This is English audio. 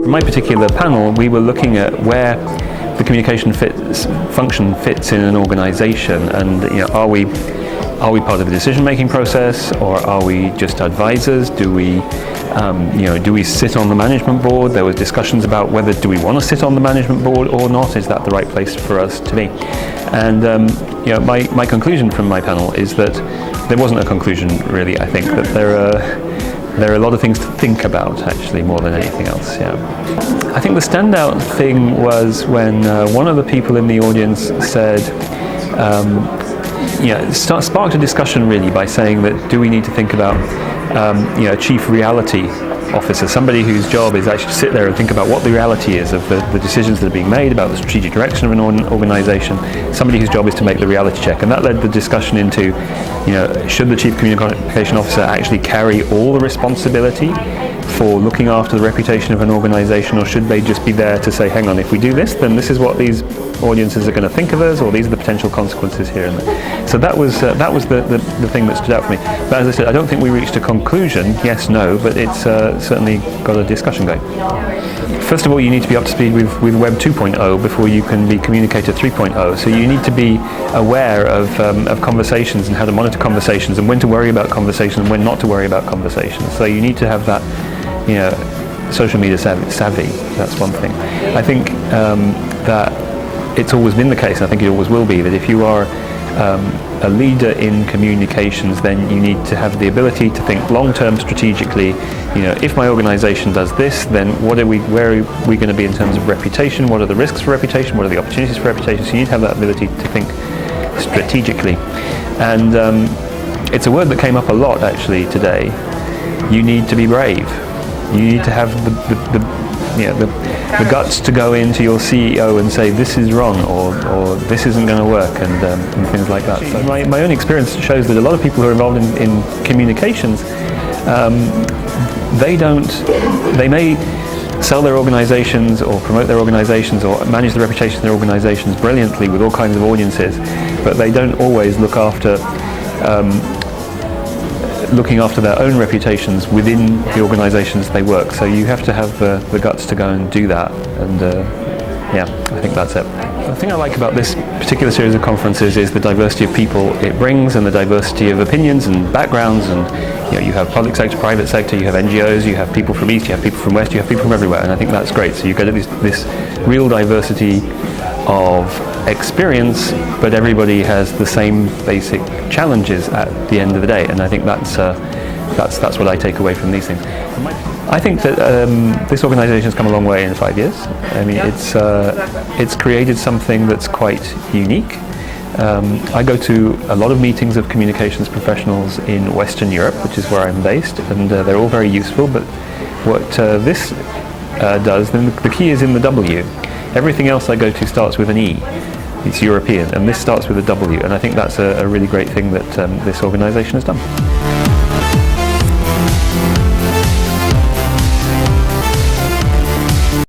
In my particular panel, we were looking at where the communication function fits in an organization, and are we part of the decision-making process, or are we just advisors? Do we sit on the management board? There was discussions about whether do we want to sit on the management board or not. Is that the right place for us to be? And my conclusion from my panel is that there wasn't a conclusion really. I think that there are a lot of things to think about, actually, more than anything else. Yeah. I think the standout thing was when one of the people in the audience said, sparked a discussion really by saying that do we need to think about a chief reality officer, somebody whose job is actually to sit there and think about what the reality is of the decisions that are being made, about the strategic direction of an organization, somebody whose job is to make the reality check. And that led the discussion into, should the chief communication officer actually carry all the responsibility for looking after the reputation of an organization, or should they just be there to say, hang on, if we do this, then this is what these audiences are going to think of us, or these are the potential consequences here and there. So that was the thing that stood out for me. But as I said, I don't think we reached a conclusion, yes, no, but it's certainly got a discussion going. First of all, you need to be up to speed with Web 2.0 before you can be Communicator 3.0. So you need to be aware of conversations and how to monitor conversations, and when to worry about conversations and when not to worry about conversations. So you need to have that, social media savvy. That's one thing. I think that it's always been the case, and I think it always will be, that if you are a leader in communications, then you need to have the ability to think long-term strategically. If my organization does this, then where are we going to be in terms of reputation? What are the risks for reputation? What are the opportunities for reputation? So you need to have that ability to think strategically. And it's a word that came up a lot actually today. You need to be brave. You need to have the guts to go into your CEO and say this is wrong, or this isn't going to work, and things like that. So my own experience shows that a lot of people who are involved in communications, they may sell their organizations or promote their organizations or manage the reputation of their organizations brilliantly with all kinds of audiences, but they don't always looking after their own reputations within the organizations they work. So you have to have the guts to go and do that, and I think that's it. The thing I like about this particular series of conferences is the diversity of people it brings, and the diversity of opinions and backgrounds, and you have public sector, private sector, you have NGOs, you have people from East, you have people from West, you have people from everywhere, and I think that's great. So you get this real diversity of experience, but everybody has the same basic challenges at the end of the day, and I think that's what I take away from these things. I think that this organisation has come a long way in 5 years. I mean, it's created something that's quite unique. I go to a lot of meetings of communications professionals in Western Europe, which is where I'm based, and they're all very useful, but what this does, then the key is in the W. Everything else I go to starts with an E. It's European, and this starts with a W, and I think that's a really great thing that this organisation has done.